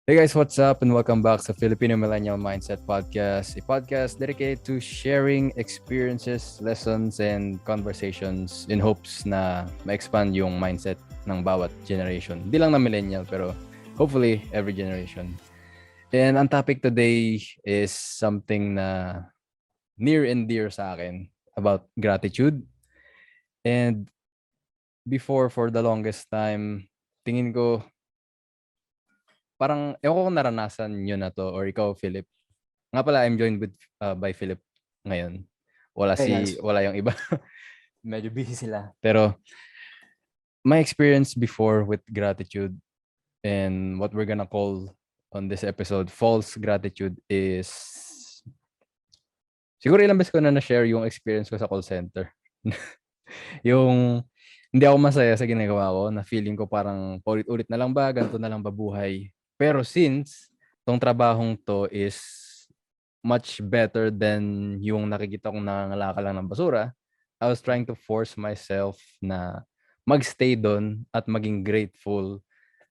Hey guys, what's up? And welcome back sa Filipino Millennial Mindset Podcast, a podcast dedicated to sharing experiences, lessons, and conversations in hopes na ma-expand yung mindset ng bawat generation. Hindi lang na millennial, pero hopefully every generation. And ang topic today is something na near and dear sa akin about gratitude. And before, for the longest time, tingin ko parang ewan ko kung naranasan nyo na to or ikaw, Philip. Nga pala, I'm joined with by Philip ngayon. Hey guys. Wala yung iba. Medyo busy sila. Pero my experience before with gratitude and what we're gonna call on this episode false gratitude is siguro ilang beses ko na na-share yung experience ko sa call center. Yung hindi ako masaya sa ginagawa ko, na feeling ko parang paulit-ulit na lang ba, ganito na lang ba buhay. Pero since tong trabahong to is much better than yung nakikita kong nangangalaka lang ng basura, I was trying to force myself na magstay doon at maging grateful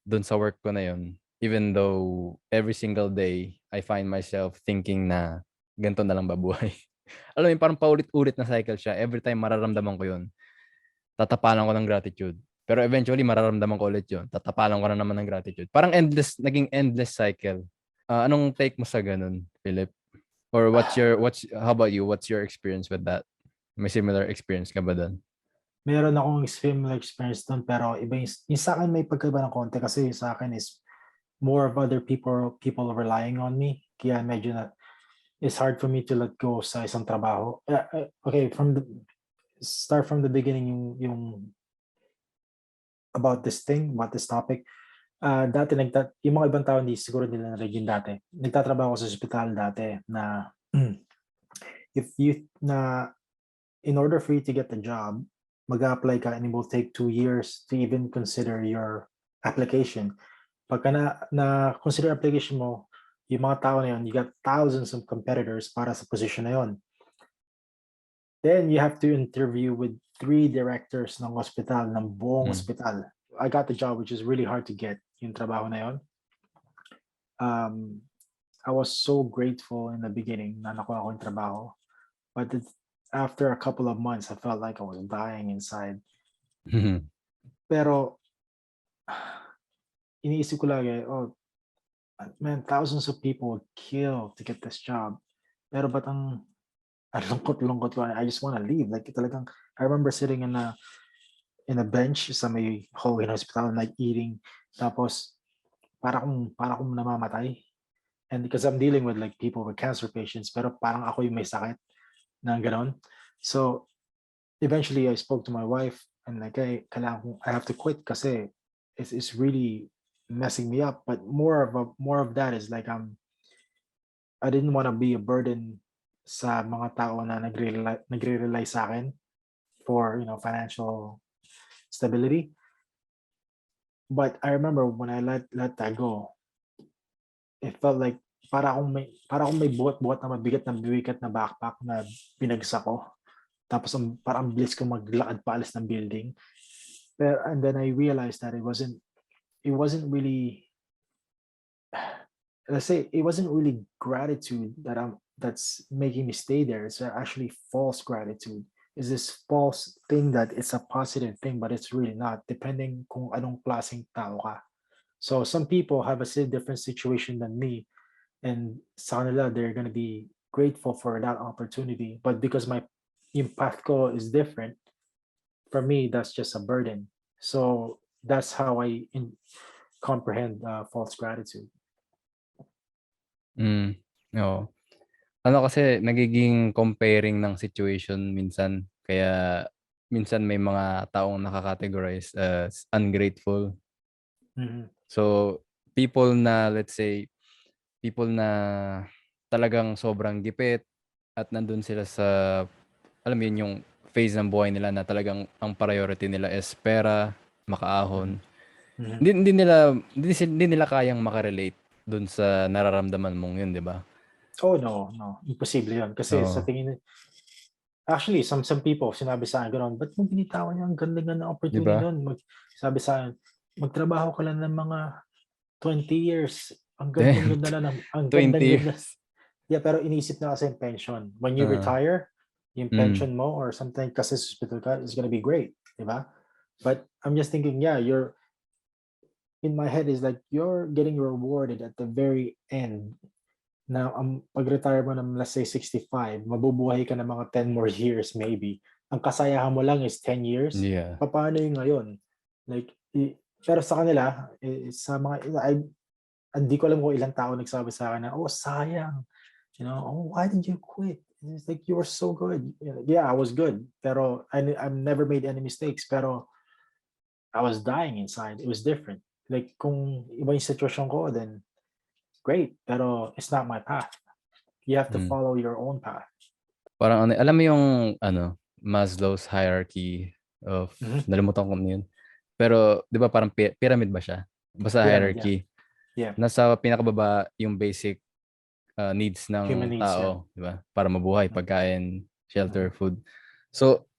doon sa work ko na yun. Even though every single day, I find myself thinking na ganito na lang ba buhay. Alam mo yun, parang paulit-ulit na cycle siya. Every time mararamdaman ko yun, tatapalan ko ng gratitude. Pero eventually, mararamdaman ko ulit yun. Tatapalan ko na naman ng gratitude. Parang naging endless cycle. Anong take mo sa ganun, Philip? Or how about you? What's your experience with that? May similar experience ka ba doon? Meron akong similar experience doon pero iba yung sa akin may pagkaiba ng konti kasi yung sa akin is more of other people relying on me. Kaya medyo na it's hard for me to let go sa isang trabaho. Okay, start from the beginning yung about this topic. Dati yung mga ibang tao hindi siguro nila na-regin dati. Nagtatrabaho ako sa ospital dati na in order for you to get the job, mag-apply ka and it will take 2 years to even consider your application. Pagka na-consider application mo, yung mga tao na yun, you got thousands of competitors para sa position na yun. Then you have to interview with 3 directors ng hospital, ng buong hospital. I got the job, which is really hard to get, yung trabaho na yun. I was so grateful in the beginning na nakuha ko yung trabaho. But after a couple of months, I felt like I was dying inside. Pero iniisip ko lagi, oh man, thousands of people would kill to get this job. Pero ba't ang lungkot ko, I just want to leave. Like talagang, I remember sitting in a bench sa may hallway hospital, like eating. Tapos para akong namamatay. And because I'm dealing with like people with cancer patients, pero parang ako yung may sakit na ganon. So eventually I spoke to my wife and like, hey, I have to quit kasi it's really messing me up. But more of that is like I didn't want to be a burden sa mga tao na nagre-rely sa akin for financial stability. But I remember when I let that go, it felt like para akong may buhat-buhat na mabigat na backpack na binagsak ko. Tapos parang bilis ko maglakad paalis ng building. And then I realized that it wasn't really, let's say, it wasn't really gratitude that's making me stay there. It's actually false gratitude. Is this false thing that it's a positive thing, but it's really not, depending kung anong klaseng tao ka. So some people have a different situation than me, and sa kanila, they're gonna be grateful for that opportunity. But because yung path ko is different, for me, that's just a burden. So that's how I comprehend false gratitude. Oo. Ano kasi, nagiging comparing ng situation minsan. Kaya minsan may mga taong nakakategorize as ungrateful. So, people na, let's say, people na talagang sobrang gipit at nandun sila sa, alam mo yun, yung phase ng buhay nila na talagang ang priority nila is pera, makaahon. Hindi nila kayang makarelate dun sa nararamdaman mong yun, di ba? Oh, no. Imposible yun. Kasi sa tingin, actually, some people, sinabi sa akin gano'n, ba't mo binitawan yung ganda-ganda opportunity Diba? doon? Sabi sa akin, magtrabaho ka lang ng mga 20 years, Ang Damn, gandang-ganda na ang 20 gandang-ganda. years. Yeah, pero iniisip na kasi yung pension. When you Oo. retire, yung Mm. pension mo or something kasi sa hospital ka is gonna be great, 'di ba? But I'm just thinking, yeah, you're in my head is like you're getting rewarded at the very end. Now, pag-retire mo ng let's say 65, mabubuhay ka ng mga 10 more years maybe. Ang kasayahan mo lang is 10 years. Yeah. Papaano yung ngayon? Like, pero sa kanila, sa mga, hindi ko alam kung ilang tao nagsabi sa akin na, oh, sayang. You know, oh, why did you quit? It's like, you were so good. Yeah, I was good. Pero I've never made any mistakes. Pero I was dying inside. It was different. Like, kung iba yung sitwasyon ko, then great. Pero it's not my path. You have to Mm. follow your own path. Parang ano, alam mo yung ano, Maslow's hierarchy of, Mhm. nalimutan ko na yun. Pero 'di ba parang pyramid ba siya? Basta Pyramid, yeah. hierarchy. Yeah. Nasa pinakababa yung basic needs Human ng needs, yeah. tao, 'di ba? Para mabuhay, Mhm. pagkain, Mhm. shelter, food. So,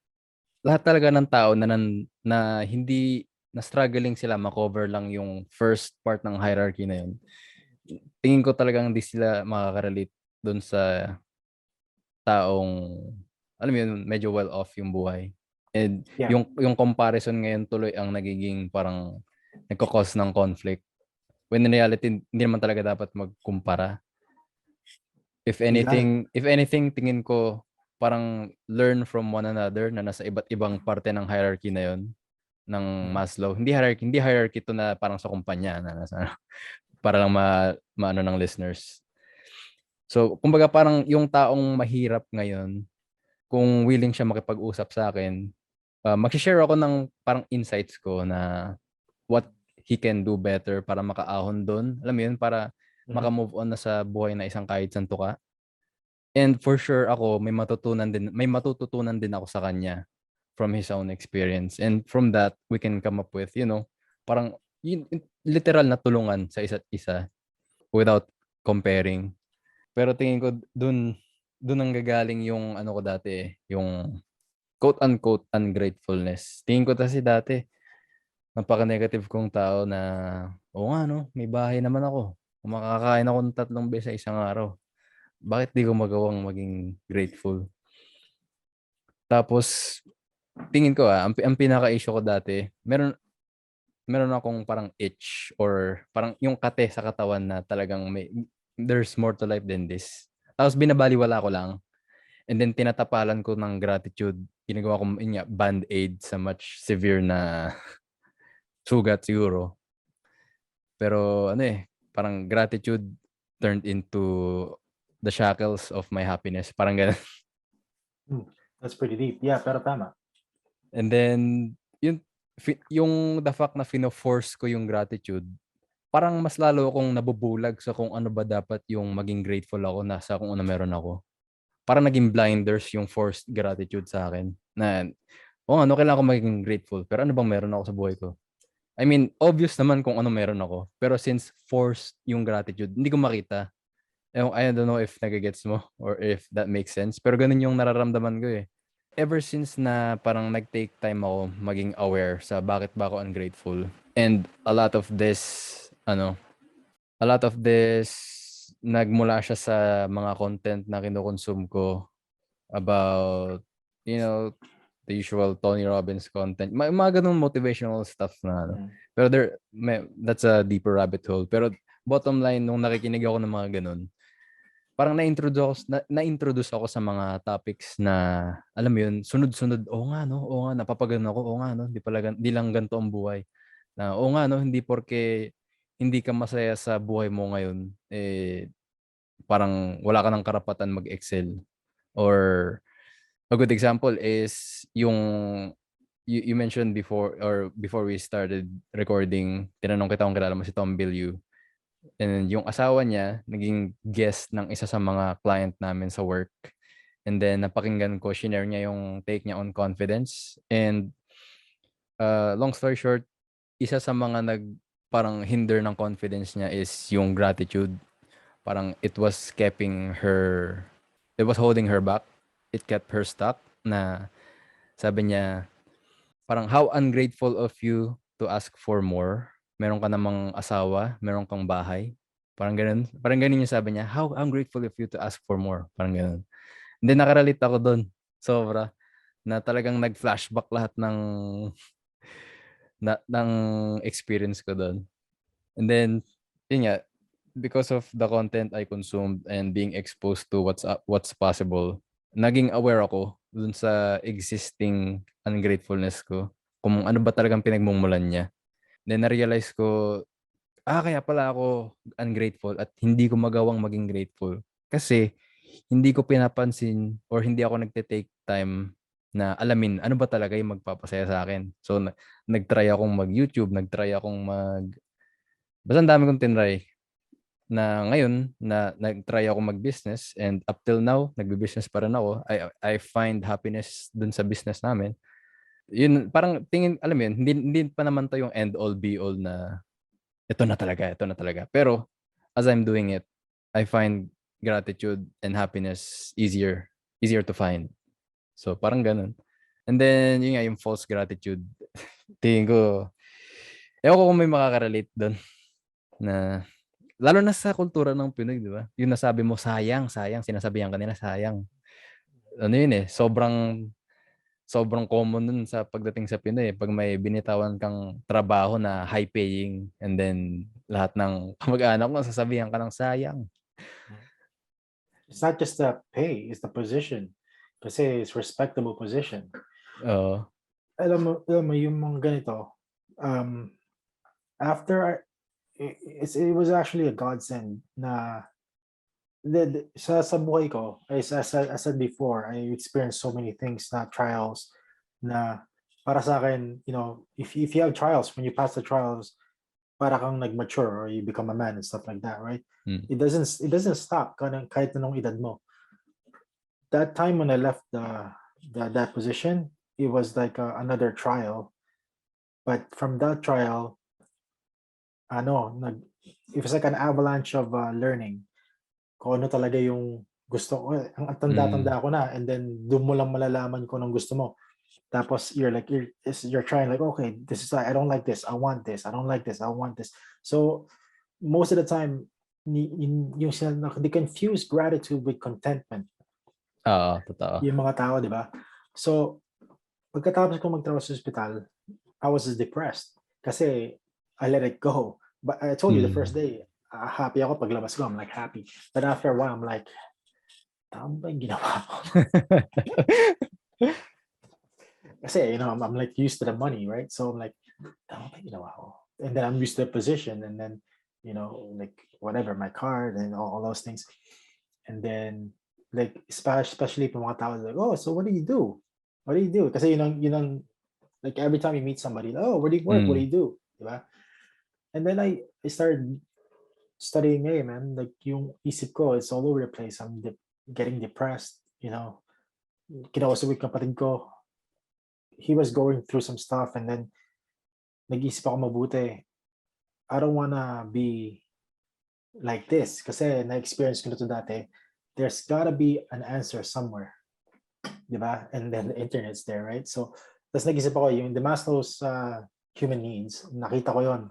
lahat talaga ng tao na hindi na struggling sila ma-cover lang yung first part ng hierarchy na yun. Tingin ko talagang hindi sila makaka-relate doon sa taong, alam mo yun, medyo well off yung buhay. And Yeah. yung comparison ngayon tuloy ang nagiging parang nagko-cause ng conflict. When in reality, hindi naman talaga dapat magkumpara. Legal. If anything, tingin ko parang learn from one another na nasa iba't ibang parte ng hierarchy na yon ng Mhm. Maslow. Hindi hierarchy to na parang sa kumpanya na nasa ano, para lang maano ng listeners. So, kumbaga parang yung taong mahirap ngayon, kung willing siya makipag-usap sa akin, mag-share ako ng parang insights ko na what he can do better para makaahon doon. Alam mo yun, para Mhm. maka-move on na sa buhay na isang kahit santo ka. And for sure ako, may matututunan din ako sa kanya from his own experience. And from that, we can come up with, parang literal na tulungan sa isa't isa without comparing. Pero tingin ko dun ang gagaling yung ano ko dati, yung quote-unquote ungratefulness. Tingin ko kasi dati, napaka-negative kong tao na, oo nga no, may bahay naman ako. Makakakain ako ng 3 beses sa isang araw. Bakit di ko magawang maging grateful? Tapos, tingin ko ang pinaka-issue ko dati, meron akong parang itch or parang yung kate sa katawan na talagang there's more to life than this. Tapos binabaliwala ko lang. And then tinatapalan ko ng gratitude. Ginagawa ko yun nga, band-aid sa much severe na sugat siguro. Pero ano parang gratitude turned into the shackles of my happiness. Parang ganun. That's pretty deep. Yeah, pero tama. And then, yung the fact na fino-force ko yung gratitude, parang mas lalo akong nabubulag sa kung ano ba dapat yung maging grateful ako na sa kung ano meron ako. Parang naging blinders yung forced gratitude sa akin. Na, ano, kailangan ko maging grateful. Pero ano bang meron ako sa buhay ko? I mean, obvious naman kung ano meron ako. Pero since forced yung gratitude, hindi ko makita. I don't know if nagagets mo or if that makes sense. Pero ganun yung nararamdaman ko eh. Ever since na parang nag-take time ako maging aware sa bakit ba ako ungrateful. And a lot of this nagmula siya sa mga content na kinukonsume ko about, the usual Tony Robbins content. Mga ganung motivational stuff na ano. Mhm. Pero that's a deeper rabbit hole. Pero bottom line, nung nakikinig ako ng mga ganun, parang na-introduce ako sa mga topics na, alam mo yun, sunod-sunod, oo nga, napapagano ako, oo nga, no, di lang ganito ang buhay. Na, oo nga, no, hindi porke hindi ka masaya sa buhay mo ngayon, parang wala ka ng karapatan mag-excel. Or, a good example is you mentioned before we started recording, tinanong kita kung kilala mo si Tom Bilyeu. And yung asawa niya, naging guest ng isa sa mga client namin sa work. And then, napakinggan ko, shinare niya yung take niya on confidence. And long story short, isa sa mga parang hinder ng confidence niya is yung gratitude. Parang it was holding her back. It kept her stuck na sabi niya, parang how ungrateful of you to ask for more. Meron ka namang asawa, meron kang bahay. Parang ganun. Parang ganun yung sabi niya, how ungrateful of you to ask for more. Parang ganun. And then nakarelate ako doon. Sobra. Na talagang nag-flashback lahat ng experience ko doon. And then, yun nga, because of the content I consumed and being exposed to what's possible, naging aware ako dun sa existing ungratefulness ko. Kung ano ba talagang pinagmumulan niya. Then na-realize ko, kaya pala ako ungrateful at hindi ko magawang maging grateful. Kasi hindi ko pinapansin or hindi ako nagte-take time na alamin ano ba talaga yung magpapasaya sa akin. So, nag-try akong mag-YouTube, nag-try akong basta ang dami kong tinry na ngayon na nag-try ako mag-business and up till now, nagbe-business pa rin ako. I find happiness dun sa business namin. Yun, parang tingin, alam mo yun, hindi pa naman to yung end all be all na ito na talaga. Pero as I'm doing it, I find gratitude and happiness easier to find. So parang ganun. And then, yun nga, yung false gratitude. Tingin ko, ewan ko kung may makaka-relate doon na, lalo na sa kultura ng Pinoy, di ba? Yung nasabi mo, sayang, sayang, sinasabihan ka nila, sayang. Ano yun eh, sobrang common nun sa pagdating sa Pinoy. Pag may binitawan kang trabaho na high paying and then lahat ng kamag-anak mo sasabihan ka ng sayang. It's not just the pay, it's the position. Kasi it's respectable position. Oo. Alam mo yung mga ganito, after it was actually a godsend na sa buhay ko, as I said before, I experienced so many things na trials na para sa akin, if you have trials, when you pass the trials, para kang nag-mature or you become a man and stuff like that, right? Mm. It doesn't stop kahit anong edad mo. That time when I left that position, it was like another trial. But from that trial, it was like an avalanche of learning. Kung ano talaga yung gusto ko. Ang tanda-tanda ko na, and then doon mo lang malalaman kung anong gusto mo. Tapos you're trying like, okay, this is like, I don't like this, I want this, I don't like this, I want this. So most of the time, they confuse gratitude with contentment. Oo, totoo. Yung mga tao, di ba? So, pagkatapos ko magtrabaho sa hospital, I was depressed kasi I let it go. But I told you the first day, happy ako paglabas ko, I'm like happy. But after a while, I'm like, tama ba yung ginawa ko? Kasi, I'm like used to the money, right? So I'm like, tama ba yung ginawa ko? And then I'm used to the position, and then, like whatever, my card and all those things. And then, like, especially for mga tao, like, oh, so what do you do? What do you do? Kasi like every time you meet somebody, oh, where do you work? What do you do? Diba? And then I started studying, man, like yung isip ko, it's all over the place. I'm getting depressed, Kinausap ko yung kapatid ko, he was going through some stuff, and then nag-isip ako mabuti. I don't wanna be like this kasi na-experience ko na to dati. There's gotta be an answer somewhere. Diba? And then the internet's there, right? So, tapos nag-isip ako, yung the Maslow's human needs, nakita ko yon.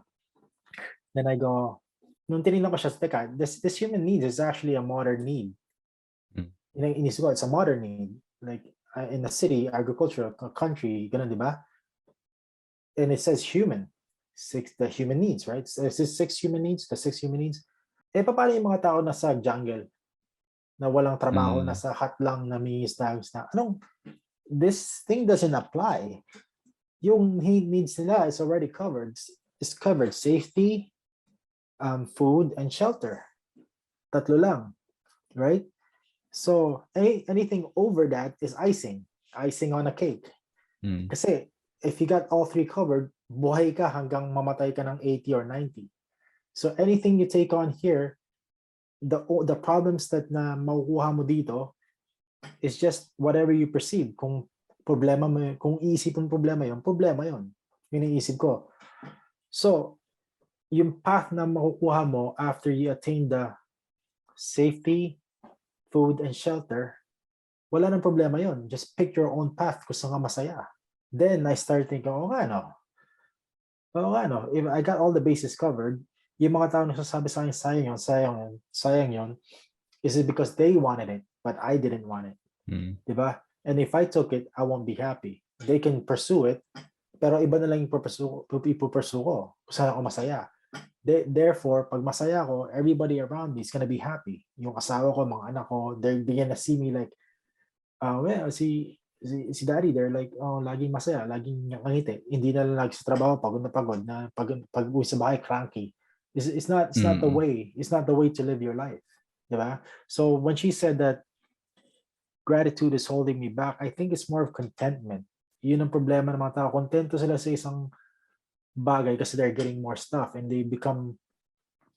Then I go, nung tinignan ko siya, teka, this human needs is actually a modern need. Inisip ko, it's a modern need. Like, in a city, agricultural country, ganun, diba? And it says human. The human needs, right? So is this 6 human needs? The 6 human needs? Paano yung mga tao nasa jungle na walang trabaho, nasa hut lang, namingis-dagos na? This thing doesn't apply. Yung needs nila is already covered. It's covered. Safety, food, and shelter. Tatlo lang, right? So anything over that is icing on a cake. Kasi if you got all 3 covered, buhay ka hanggang mamatay ka ng 80 or 90. So anything you take on here, the problems that na makukuha mo dito is just whatever you perceive. Kung problema mo, kung iisip mo problema yon, yun iniisip ko. So yung path na makukuha mo after you attain the safety, food, and shelter, wala nang problema yon. Just pick your own path kung saan ka masaya. Then I started thinking, if I got all the bases covered, yung mga tao nagsasabi sa akin, sayang yun, is it because they wanted it, but I didn't want it. Diba? And if I took it, I won't be happy. They can pursue it, pero iba na lang yung pupursue ko. Kung saan ako masaya. Therefore, pag masaya ako, everybody around me is gonna be happy. Yung asawa ko, mga anak ko, they're gonna see me like, well, si daddy, they're like, oh, laging masaya, laging ngangiti. Hindi na lang lagi sa trabaho, pagod na pag uwi sa bahay, cranky. It's not the way. It's not the way to live your life. Diba? So when she said that gratitude is holding me back, I think it's more of contentment. Yun ang problema ng mga tao. Kontento sila sa isang bagay kasi they're getting more stuff and they become,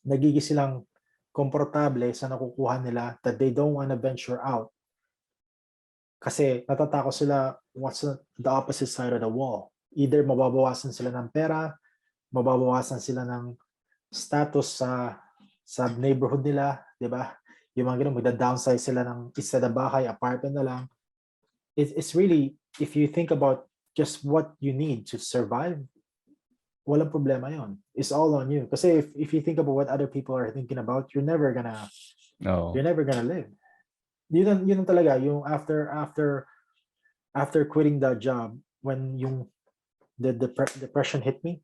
nagiging silang komportable sa nakukuha nila that they don't want to venture out. Kasi natatakot sila what's the opposite side of the wall. Either mababawasan sila ng pera, mababawasan sila ng status sa neighborhood nila, di ba? Yung mga ganun, magda-downsize sila ng isa na bahay, apartment na lang. It's really, if you think about just what you need to survive, walang problema yon. It's all on you. Kasi if you think about what other people are thinking about, you're never gonna live. Yun ang talaga, yung after quitting the job, when yung the depression hit me,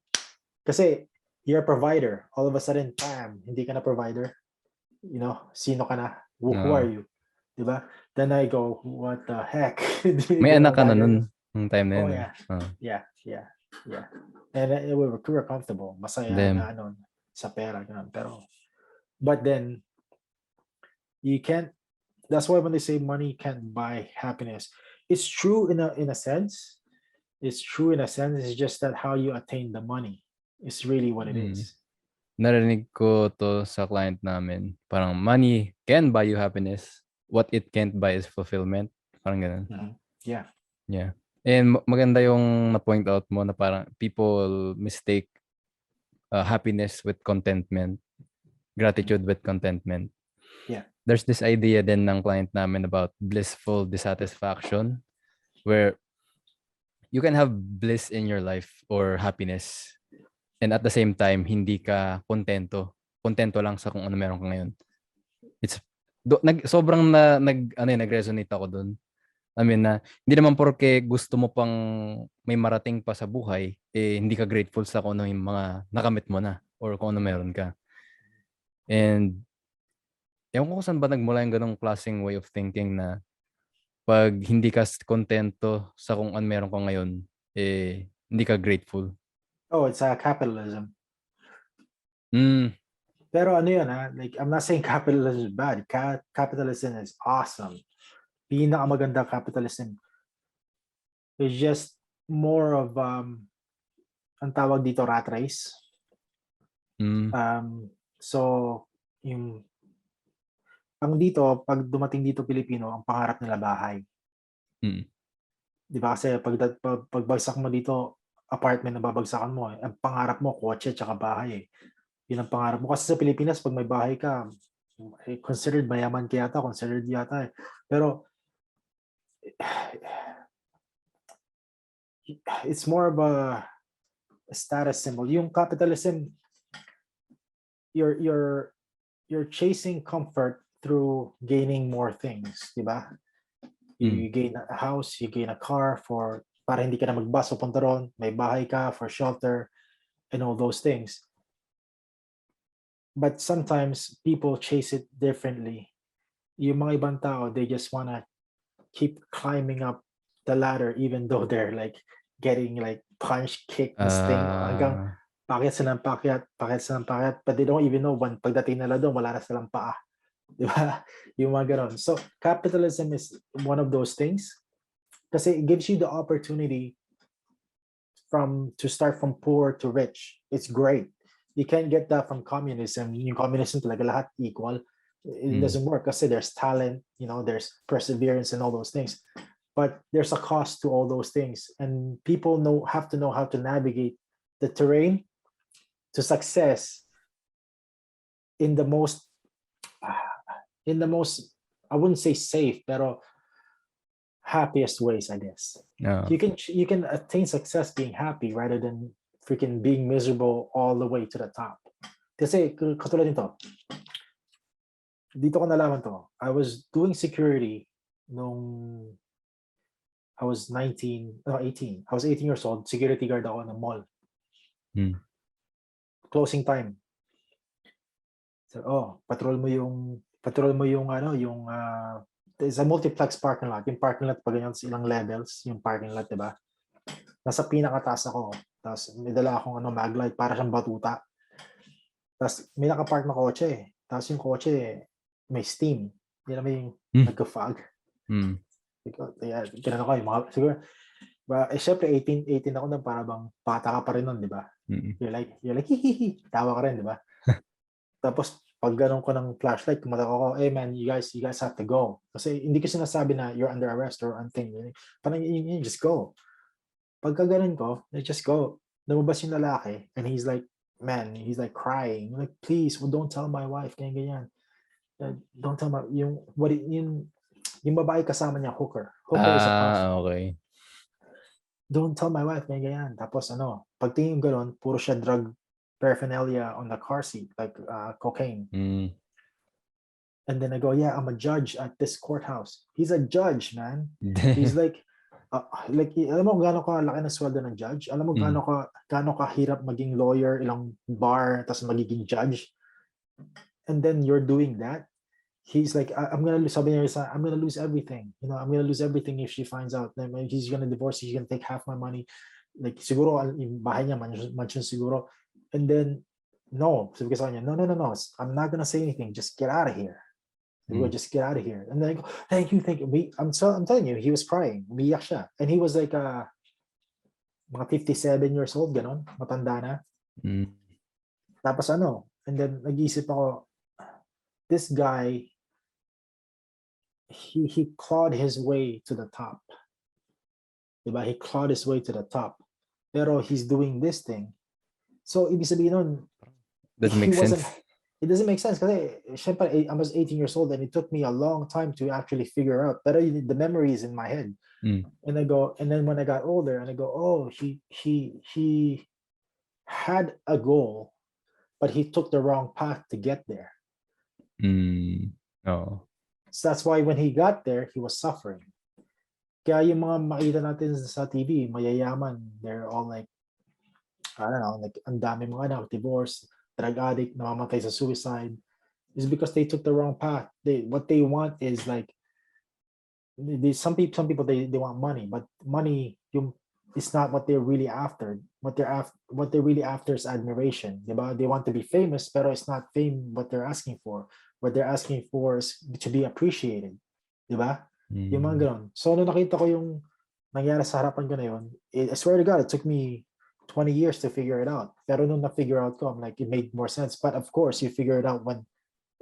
kasi you're a provider, all of a sudden, bam, hindi ka na provider. Sino ka na? Who are you? Diba? Then I go, what the heck? May anak ka na nun, nung time na yun. Yeah. And we were comfortable. Masaya na sa pera. Ganun. But then, you can't, that's why when they say money can't buy happiness, it's true in a sense. It's true in a sense. It's just that how you attain the money is really what it is. Narinig ko to sa client namin. Parang money can buy you happiness. What it can't buy is fulfillment. Parang ganun. Yeah. And maganda yung na-point out mo na parang people mistake happiness with contentment. Gratitude with contentment. Yeah. There's this idea din ng client namin about blissful dissatisfaction, where you can have bliss in your life or happiness, and at the same time hindi ka kontento lang sa kung ano meron ka ngayon. Sobrang nag-resonate ako doon. I mean, hindi naman porke gusto mo pang may marating pa sa buhay, hindi ka grateful sa kung ano yung mga nakamit mo na or kung ano meron ka. And ewan ko kung saan ba nagmula yung ganong klaseng way of thinking na pag hindi ka kontento sa kung ano meron ka ngayon, hindi ka grateful. Oh, it's capitalism. Pero ano yun, like, I'm not saying capitalism is bad. Capitalism is awesome. Pinakamaganda capitalism. It's just more of, ang tawag dito, rat race. So, ang dito, pag dumating dito Pilipino, ang pangarap nila bahay. Di ba? Kasi pagbagsak mo dito, apartment na babagsakan mo. Ang pangarap mo, kotse tsaka bahay. Yun ang pangarap mo. Kasi sa Pilipinas, pag may bahay ka, considered mayaman ka yata, considered yata. Pero, it's more of a status symbol. Yung capitalism, you're chasing comfort through gaining more things, di ba? You gain a house, you gain a car para hindi ka na magbus o punta ron, may bahay ka for shelter and all those things. But sometimes people chase it differently. Yung mga ibang tao, they just wanna keep climbing up the ladder even though they're like getting like punch, kick, sting, hanggang pakyat silang pakyat, but they don't even know when pagdating nila doon, wala na silang paa. Diba? Yung mga ganon. So capitalism is one of those things kasi it gives you the opportunity to start from poor to rich. It's great. You can't get that from communism. Yung communism talaga lahat equal. It doesn't work kasi there's talent, there's perseverance and all those things. But there's a cost to all those things, and people have to know how to navigate the terrain to success in the most, I wouldn't say safe, pero happiest ways, I guess. You can attain success being happy rather than freaking being miserable all the way to the top. Kasi katulad nito, dito ko nalaman to. I was doing security nung I was 18. I was 18 years old. Security guard ako ng mall. Closing time. So, patrol mo yung there's a multiplex parking lot. Yung parking lot pa ganyan, ilang levels yung parking lot, 'di ba? Nasa pinakataas ako. Tapos may dala akong maglite para siyang batuta. Tapos may nakapark na kotse. Tapos yung kotse may steam. Hindi naman yung nagka-fog. Kinano ko yung mga, siguro, syempre 18 ako na para bang bata ka pa rin nun, di ba? You're like, hihihi, tawa ka rin, di ba? Tapos, pag ganun ko ng flashlight, kumatak ako, hey man, you guys have to go. Kasi hindi ko sinasabi na you're under arrest or anything. Parang you just go. Pagka ganun ko, just go. Lumabas yung lalaki, and he's like crying. Like, please, don't tell my wife, ganyan. Don't tell my, yung babae kasama niya, hooker. Hooker is a prostitute. Okay. Don't tell my wife, ganyan. Tapos pagtingin gano'n, puro siya drug paraphernalia on the car seat, like cocaine. And then I go, yeah, I'm a judge at this courthouse. He's a judge, man. He's like alam mo gaano ka laki ng sweldo ng judge? Alam mo gaano ka hirap maging lawyer, ilang bar, tapos magiging judge? And then you're doing that? He's like, I'm gonna lose everything. I'm gonna lose everything if she finds out. Then he's gonna divorce. He's gonna take half my money. Like, siguro yung bahay niya mansion siguro. And then, no. Sabi ko sa kanya, no. I'm not gonna say anything. Just get out of here. Just get out of here. And then I go, thank you. I'm telling you, he was crying. Umiyak siya. And he was like, mga 57 years old, ganon. Matanda na. Tapos and then nag-iisip ako, this guy, he clawed his way to the top. Diba? He clawed his way to the top. Pero he's doing this thing. So, ibig sabihin nun, doesn't make sense. It doesn't make sense kasi syempre, I was 18 years old and it took me a long time to actually figure out. Pero the memory is in my head. And then when I got older, and I go, oh, he had a goal, but he took the wrong path to get there. Oh. So that's why when he got there, he was suffering. Kaya yung mga makita natin sa TV, mayayaman, they're all like, I don't know, like ang dami mga anak, divorce, drug addict, namamatay sa suicide, is because they took the wrong path. What they want is like, some people they want money, but money is not what they're really after. What they're really after is admiration. Diba? They want to be famous, pero it's not fame what they're asking for. What they're asking for is to be appreciated. Diba? Yung mga ganun. So, nung nakita ko yung nangyari sa harapan ko na yun, I swear to God, it took me 20 years to figure it out. Pero nung na-figure out ko, I'm like, it made more sense. But of course, you figure it out pag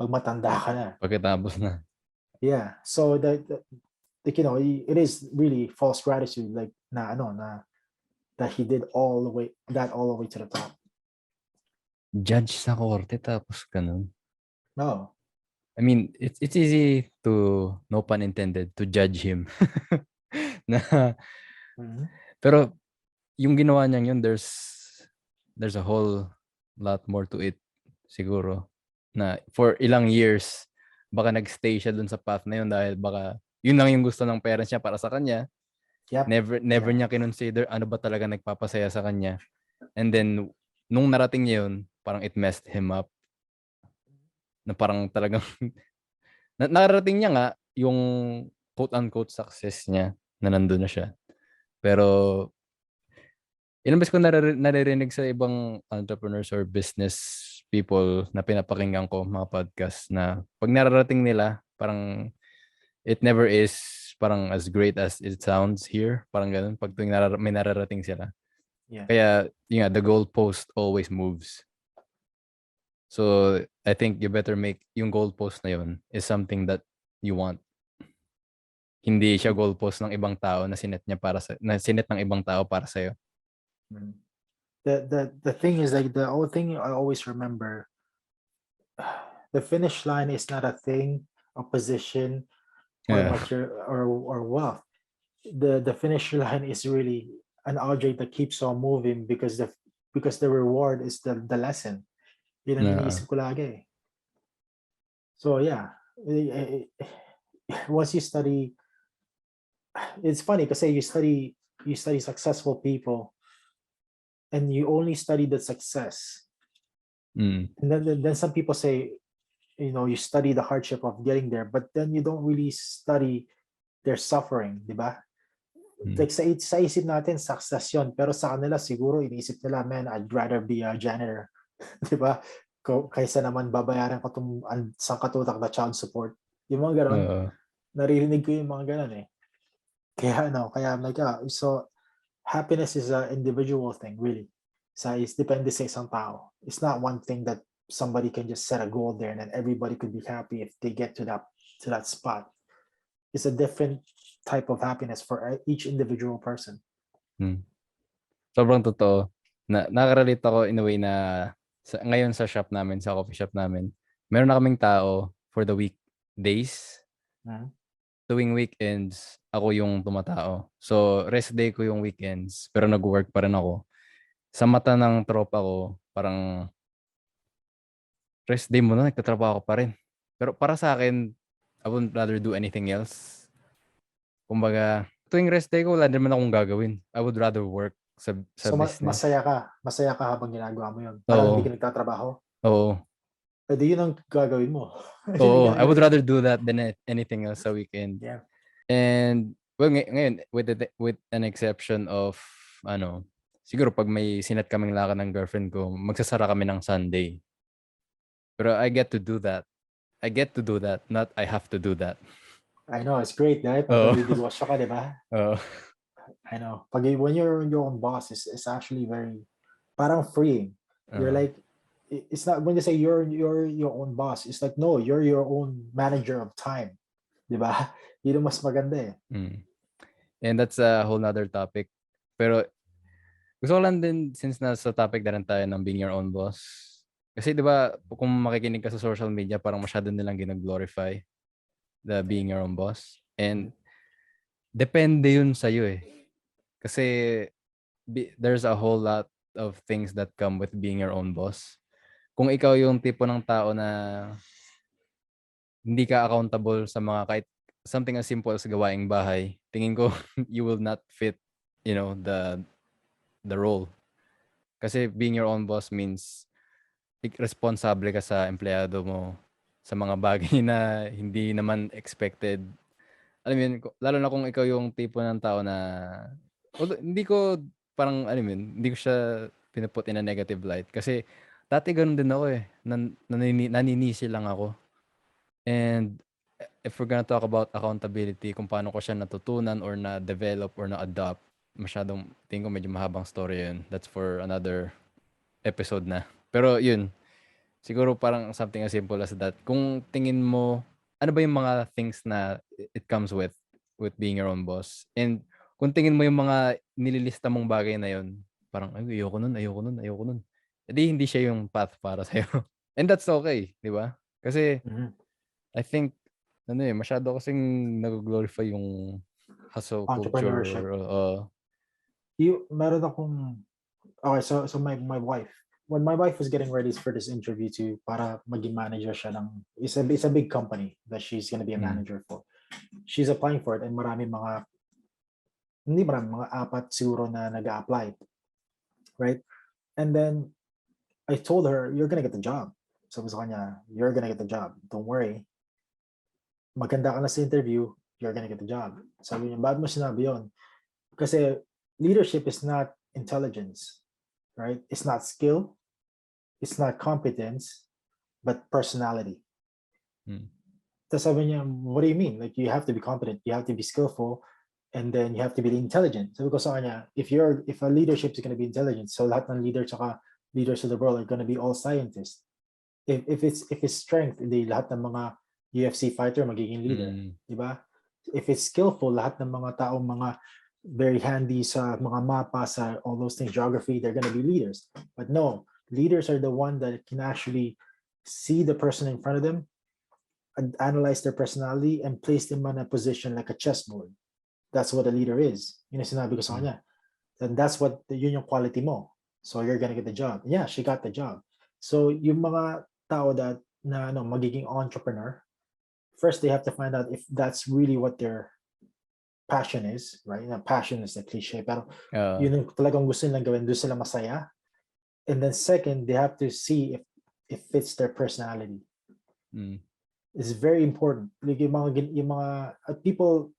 matanda ka na. Pagkatapos na. Yeah. So, it is really false gratitude, like, that he did all the way to the top. Judge sa korte tapos ganun. No. I mean, it's easy to, no pun intended, to judge him. Pero yung ginawa niya yun, there's a whole lot more to it siguro, na for ilang years baka nagstay siya dun sa path na yun dahil baka yun lang yung gusto ng parents niya para sa kanya. Yep. Never niya kinonsider ano ba talaga nagpapasaya sa kanya. And then nung narating niya yun, parang it messed him up. Na parang talagang nakarating niya nga yung quote-unquote success niya na nandun na siya. Pero ilang beses ko naririnig sa ibang entrepreneurs or business people na pinapakinggan ko, mga podcast, na pag nararating nila, parang it never is parang as great as it sounds here. Parang ganun, pag tuwing may nararating sila. Yeah. Kaya, the goalpost always moves. So, I think you better make yung goalpost na yun is something that you want. Hindi siya goalpost ng ibang tao na sinet ng ibang tao para sa'yo. The thing is, like, the only thing I always remember, the finish line is not a thing, a position, or material or wealth. The finish line is really an object that keeps on moving because the reward is the lesson. Yun ang Oo. iniisip ko lagi eh. So yeah, once you study, it's funny kasi you study successful people and you only study the success. Mm. And then some people say, you study the hardship of getting there, but then you don't really study their suffering, di ba? Mm. Like sa isip natin, success yun. Pero sa kanila, siguro, iniisip nila, man, I'd rather be a janitor. Di ba? Kaysa naman babayaran ko itong sang katutak na child support. Yung mga ganon, Oo. naririnig ko yung mga ganon eh. Kaya I'm like, so happiness is an individual thing, really. It's depende sa isang tao. It's not one thing that somebody can just set a goal there and then everybody could be happy if they get to that spot. It's a different type of happiness for each individual person. Mm. Sobrang totoo. Nakarelate ako in a way na ngayon sa shop namin, sa coffee shop namin, meron na kaming tao for the weekdays. Tuwing weekends, ako yung tumatao. So, rest day ko yung weekends, pero nag-work pa rin ako. Sa mata ng tropa ko, parang rest day mo na, nagtatrabaho ko pa rin. Pero para sa akin, I would rather do anything else. Kumbaga, tuwing rest day ko, wala naman akong gagawin. I would rather work sa So business. masaya ka habang ginagawa mo yun. Parang Oo. hindi ka nagtatrabaho. Oo. Pwede yun ang gagawin mo. Oo, I would rather do that than anything else sa weekend. Yeah. And well, ngayon with an exception of siguro pag may sinat kaming lakad ng girlfriend ko, magsasara kami ng Sunday. Pero I get to do that. I get to do that, not I have to do that. I know, it's great, right? Pag Oo. nabibigwas ka, di ba? Oo. I know. When you're your own boss, it's actually very, parang freeing. You're like, it's not, when you say you're your own boss, it's like, no, you're your own manager of time. Di ba? Yun ang mas maganda eh. And that's a whole nother topic. Pero gusto ko lang din, since nasa topic na rin tayo ng being your own boss. Kasi di ba, kung makikinig ka sa social media, parang masyado nilang gina-glorify the being your own boss. And depende yun sa'yo eh. Kasi there's a whole lot of things that come with being your own boss. Kung ikaw yung tipo ng tao na hindi ka accountable sa mga kahit something as simple as gawaing bahay, tingin ko you will not fit, the role. Kasi being your own boss means responsable ka sa empleyado mo sa mga bagay na hindi naman expected. Alam mo yun, lalo na kung ikaw yung tipo ng tao na hindi ko parang hindi ko siya pinuput in a negative light kasi dati ganun din ako eh. Naninisi lang ako. And if we're gonna talk about accountability, kung paano ko siya natutunan or na-develop or na-adopt, tingin ko medyo mahabang story yun. That's for another episode na. Pero yun, siguro parang something as simple as that. Kung tingin mo, ano ba yung mga things na it comes with being your own boss? And kung tingin mo yung mga nililista mong bagay na yun, parang ayoko nun. Hindi siya yung path para sa'yo. And that's okay, di ba? Kasi I think, masyado kasing nag-glorify yung hustle Entrepreneurship. culture. Meron akong, okay, so my wife, when my wife was getting ready for this interview para maging manager siya it's a big company that she's gonna be a manager for. She's applying for it and hindi marami, mga 4 siguro na nag-a-apply. Right? And then I told her, you're gonna get the job. Sabi sa kanya, you're gonna get the job. Don't worry. Maganda ka na sa interview, you're gonna get the job. Sabi niya, bakit mo sinabi yun? Kasi leadership is not intelligence, right? It's not skill, it's not competence, but personality. Tapos sabi niya, what do you mean? Like, you have to be competent, you have to be skillful, and then you have to be intelligent. Sabi ko sa kanya, if a leadership is going to be intelligent, so lahat ng leaders of the world are going to be all scientists. If it's strength, hindi lahat ng mga UFC fighter magiging leader, di ba? If it's skillful, lahat ng mga taong mga very handy sa mga mapa, sa all those things, geography, they're going to be leaders. But no, leaders are the one that can actually see the person in front of them, analyze their personality, and place them in a position like a chessboard. That's what a leader is. Yun ang sinabi ko sa kanya. And that's yun yung quality mo. So you're gonna get the job. Yeah, she got the job. So yung mga tao that na magiging entrepreneur, first they have to find out if that's really what their passion is, right? Na passion is the cliche, pero Oo. yun yung talagang gusto nilang gawin, doon sila masaya. And then second, they have to see if it fits their personality. Mm. It's very important. Like yung mga people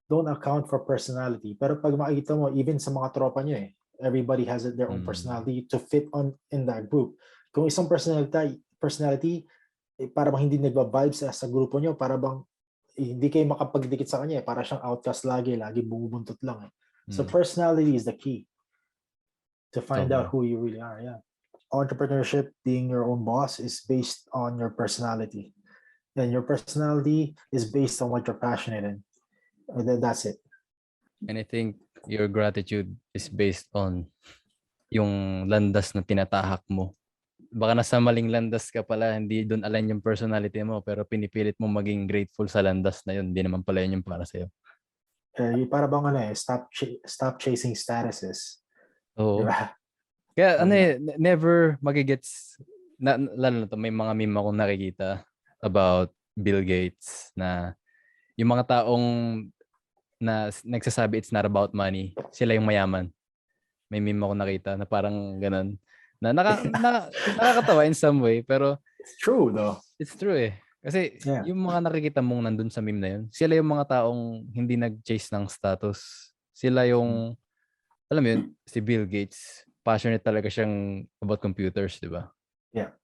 don't account for personality. Pero pag makikita mo, even sa mga tropa nyo everybody has their own personality to fit on in that group. Kung isang personality para bang hindi nagba-vibe sa grupo nyo, para bang hindi kayo makapagdikit sa kanya para siyang outcast lagi bumubuntot lang So personality is the key to find out who you really are. Yeah. Entrepreneurship, being your own boss, is based on your personality. And your personality is based on what you're passionate in. And then that's it. And I think your gratitude is based on yung landas na tinatahak mo. Baka nasa maling landas ka pala, hindi doon align yung personality mo, pero pinipilit mo maging grateful sa landas na yun. Hindi naman pala yun yung para sa'yo. Para bang stop chasing statuses. Oo. Diba? Kaya never magigets, lalo na to, may mga meme akong nakikita about Bill Gates na yung mga taong na nagsasabi it's not about money, sila yung mayaman. May meme ako nakita na parang ganun. Na nakakatawa in some way, pero It's true though. it's true eh. Kasi Yeah. yung mga nakikita mong nandun sa meme na yun, sila yung mga taong hindi nag-chase ng status. Sila yung, alam mo yun, si Bill Gates, passionate talaga siyang about computers, di ba? Yeah.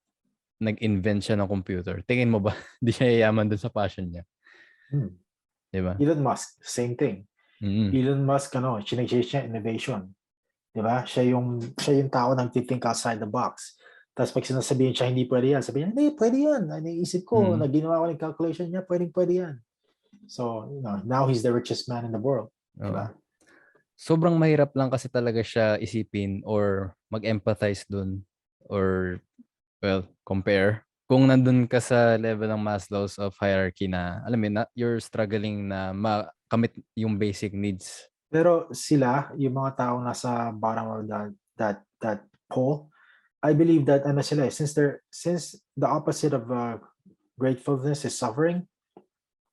Nag-invent siya ng computer. Tingin mo ba, di siya yayaman dun sa passion niya? Di ba? Elon Musk, same thing. Elon Musk, chine-chase niya innovation. Diba? Siya yung tao nang think outside the box. Tapos pag sinasabihin siya, hindi pwede yan, sabihin niya, hindi, pwede yan. Naiisip ko, na ginawa ko ng calculation niya, pwede yan. So, now he's the richest man in the world. Diba? Sobrang mahirap lang kasi talaga siya isipin or mag-empathize dun or, well, compare. Kung nandun ka sa level ng Maslow's of hierarchy na, alam mo yun, you're struggling na makamit yung basic needs. Pero sila, yung mga tao nasa bottom of that pole, I believe that sila since the opposite of gratefulness is suffering,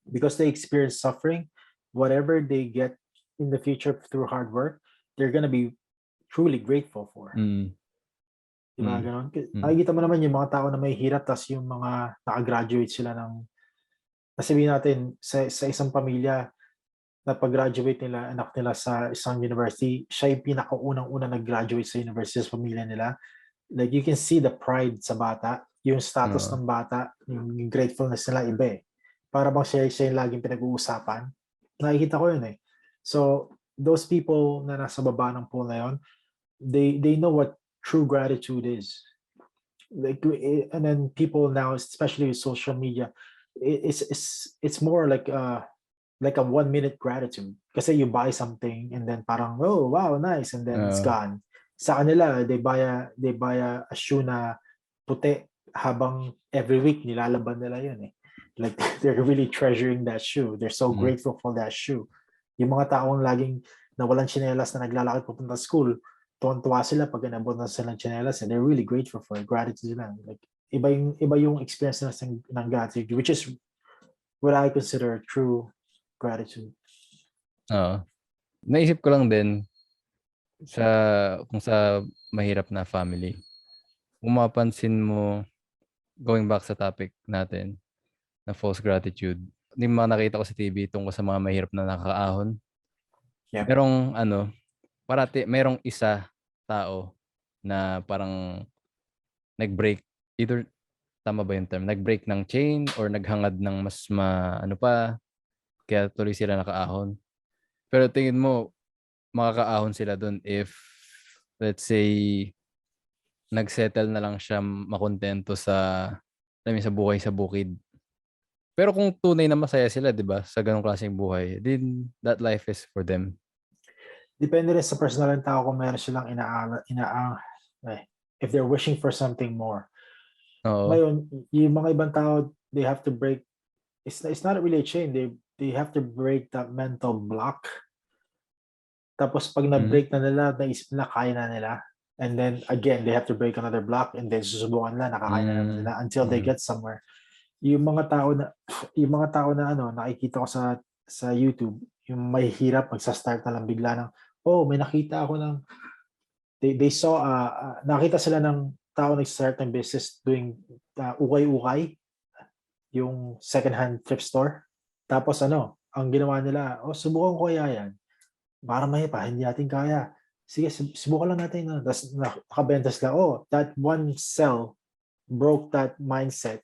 because they experience suffering, whatever they get in the future through hard work, they're gonna be truly grateful for. Diba, ganon? Nakikita mo naman yung mga tao na may hirap, tas yung mga nakagraduate sila ng, sabihin natin, sa isang pamilya, na pag-graduate nila, anak nila sa isang university, siya yung pinakaunang-una nag-graduate sa university sa pamilya nila. Like, you can see the pride sa bata, yung status ng bata, yung gratefulness nila iba Para bang siya yung laging pinag-uusapan. Nakikita ko yun So, those people na nasa baba ng pool na yun, they know what true gratitude is. Like, and then people now, especially with social media, it's more like a 1-minute gratitude. Kasi you buy something and then parang, oh wow, nice, and then it's gone. Sa kanila, they buy a shoe na puti, habang every week nilalaban nila yun Like, they're really treasuring that shoe. They're so grateful for that shoe. Yung mga taong laging nawalan tsinelas na naglalakad papunta school, tuwan-tuwa sila pag inabot na sila ng tsinelas, and they're really grateful for it. Gratitude lang. Like, iba yung experience nila ng gratitude, which is what I consider true gratitude. Naisip ko lang din kung sa mahirap na family. Kung mapansin mo, going back sa topic natin, na false gratitude. Yung mga nakita ko sa TV tungkol sa mga mahirap na nakakaahon. Yeah. Merong isa tao na parang nag-break, either, tama ba yung term? Nag-break ng chain or naghangad ng mas kaya tuloy sila nakaahon. Pero tingin mo, makakaahon sila dun if, let's say, nagsettle na lang siya makuntento sa buhay sa bukid. Pero kung tunay na masaya sila, di ba, sa ganong klaseng buhay, then that life is for them. Depende rin sa personal ng tao kung meron silang if they're wishing for something more. Ngayon, yung mga ibang tao, they have to break, it's not really a chain, they have to break that mental block. Tapos pag na-break na nila, naisip nila, kaya na nila, And then again, they have to break another block and then susubukan nila, nakakain na naman nila until they get somewhere. Yung mga tao na ano, nakikita ko sa YouTube, yung may hirap magsa-start na lang bigla ng, oh, may nakita ako ng they saw nakita sila ng tao nag-start ng business doing ukay-ukay, yung second-hand thrift store. Tapos ano, ang ginawa nila, oh, subukan ko kaya yan. Para hindi natin kaya. Sige, subukan lang natin. Tapos nakabenta sila, oh, that one sell broke that mindset.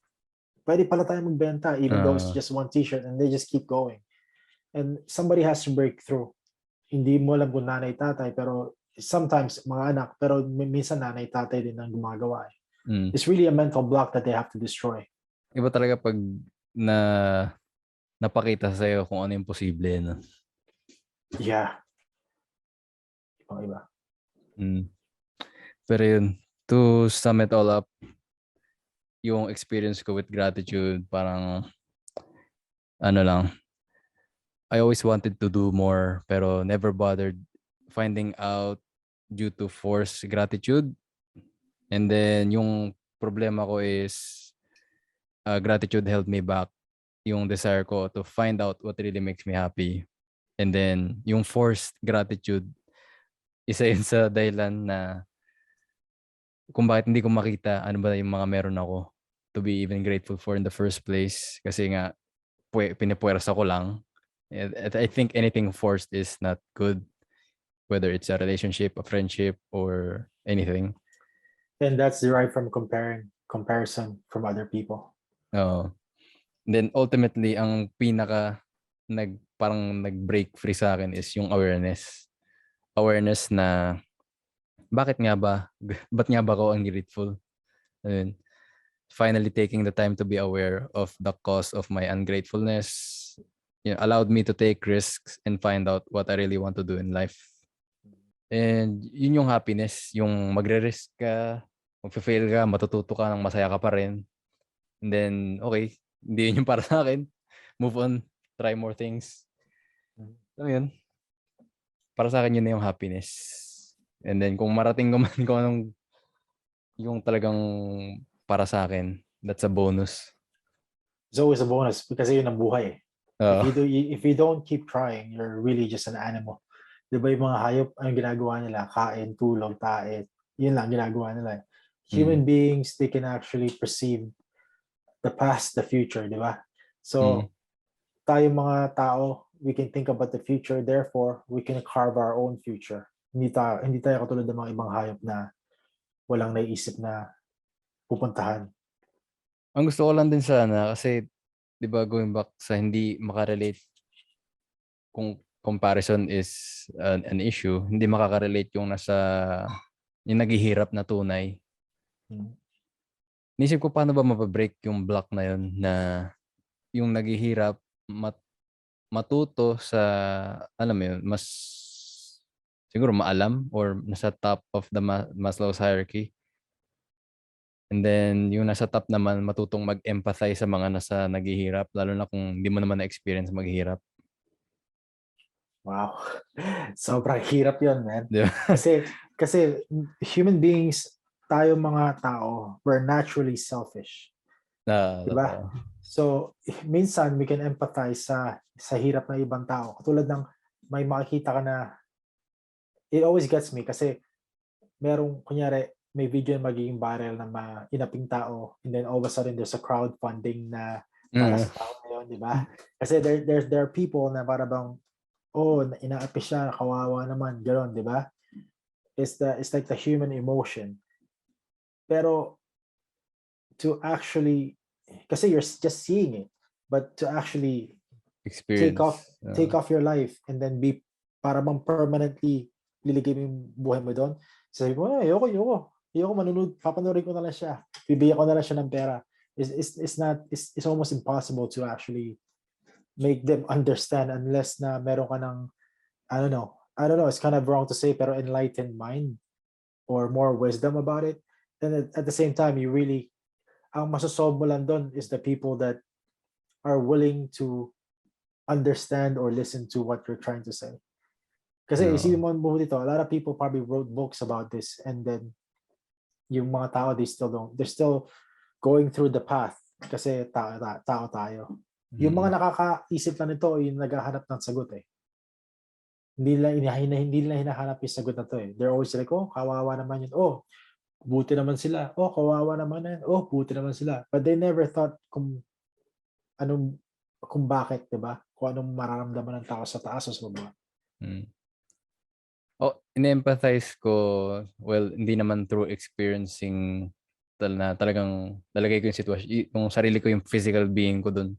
Pwede pala tayo magbenta even though it's just one t-shirt, and they just keep going. And somebody has to break through. Hindi mo alam kung nanay, tatay, pero sometimes mga anak, pero minsan nanay, tatay din ang gumagawa. It's really a mental block that they have to destroy. Iba talaga pag napakita sa'yo kung ano yung posible, no? Yeah. Ibang-iba. Pero yun, to sum it all up, yung experience ko with gratitude, parang ano lang, I always wanted to do more pero never bothered finding out due to forced gratitude. And then yung problema ko is gratitude held me back. Yung desire ko to find out what really makes me happy. And then yung forced gratitude, isa yun sa dahilan na kung bakit hindi ko makita ano ba yung mga meron ako to be even grateful for in the first place. Kasi nga, pinipuwersa ko lang. I think anything forced is not good. Whether it's a relationship, a friendship, or anything. And that's derived from comparison from other people. Then ultimately, ang pinaka parang nag-break free sa akin is yung awareness. Awareness na ba't nga ba ako ungrateful? Ayun. Finally taking the time to be aware of the cause of my ungratefulness, allowed me to take risks and find out what I really want to do in life. And yun yung happiness, yung magre-risk ka, magfe-fail ka, matututo ka ng masaya ka pa rin. And then, okay, hindi yun yung para sa akin. Move on, try more things. So yun. Para sa akin yun na yung happiness. And then kung marating ko man kung anong yung talagang para sa akin, that's a bonus. It's always a bonus because yun ang buhay. If you don't keep trying, you're really just an animal. Diba yung mga hayop, ang ginagawa nila, kain, tulog, tae, yun lang ginagawa nila. Human beings, they can actually perceive the past, the future, di ba? So, tayo mga tao, we can think about the future, therefore, we can carve our own future. Hindi tayo katulad ng mga ibang hayop na walang naiisip na pupuntahan. Ang gusto ko lang din sana, kasi, di ba, going back sa hindi makarelate kung comparison is an issue, hindi makaka-relate yung naghihirap na tunay. Nisip ko paano ba mapabreak yung block na yun na yung naghihirap matuto sa, alam mo yun, mas siguro maalam or nasa top of the Maslow's hierarchy. And then yung nasa top naman matutong mag-empathize sa mga nasa naghihirap, lalo na kung hindi mo naman na-experience maghihirap. Wow. Sobrang hirap yun, man. Diba? Kasi human beings, tayo mga tao, we're naturally selfish. Diba? So, minsan we can empathize sa hirap ng ibang tao. Katulad ng may makikita ka na, it always gets me kasi kunyari, may video na magiging viral na inaping tao, and then all of a sudden there's a crowdfunding na para sa tao na yun, diba? Kasi there are people na para bang, oh, inaapi siya, kawawa naman, gano'n, di ba? It's like the human emotion. Pero to actually, kasi you're just seeing it, but to actually take off your life and then be para bang permanently liligay mo yung buhay mo doon. Sabi mo, ayoko manunod, papanoorin ko na lang siya. Bibigyan ko na lang siya ng pera. It's almost impossible to actually make them understand unless na meron ka ng, I don't know, it's kind of wrong to say, pero enlightened mind or more wisdom about it. And at the same time, ang masosolve mo lang doon is the people that are willing to understand or listen to what you're trying to say. Kasi Oo. isipin mo dito, a lot of people probably wrote books about this, and then yung mga tao, they're still going through the path kasi tao tayo. Yung Mm. mga nakakaisip na nito, yung naghahanap ng sagot eh. Hindi nila hinahanap yung sagot na to eh. They're always like, oh, kawawa naman yun. Oh, buti naman sila. Oh, kawawa naman yan. Oh, buti naman sila. But they never thought anong, kung bakit, di ba? Kung anong mararamdaman ng tao sa taas o sa baba. Mm. In-empathize ko, well, hindi naman through experiencing na talagang lalagay ko yung sitwasyon, yung sarili ko, yung physical being ko dun.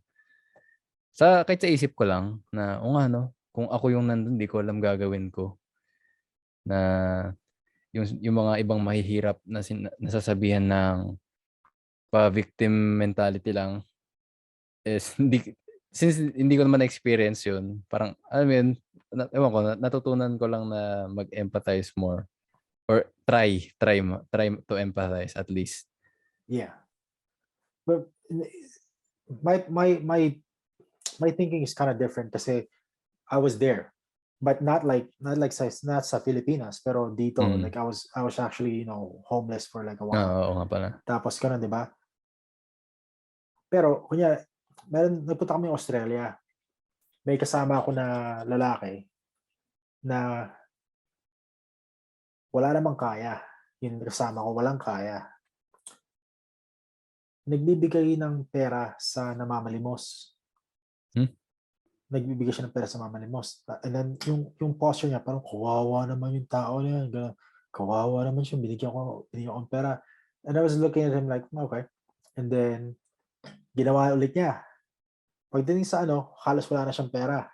Kahit sa isip ko lang na, o nga no, kung ako yung nandun, di ko alam gagawin ko. Na yung mga ibang mahihirap na nasasabihan ng pa-victim mentality lang is since hindi ko naman na-experience yun, parang, alam mo yun, ewan ko, natutunan ko lang na mag-empathize more or try to empathize at least. Yeah. But my thinking is kind of different kasi I was there. But not sa Pilipinas, pero dito, Mm. like I was actually, homeless for like a while. Oo nga pala. Tapos ganun, di ba? Pero kunya, nagpunta kami Australia. May kasama ako na lalaki na wala namang kaya. Yung kasama ko, walang kaya. Nagbibigay ng pera sa namamalimos. Hmm? Nagbibigay siya ng pera sa mamalimos. And then, yung posture niya, parang kawawa naman yung tao niya. Kawawa naman siya, binigyan ko ng pera. And I was looking at him like, okay. And then, ginawa ulit niya. Pagdating sa halos wala na siyang pera.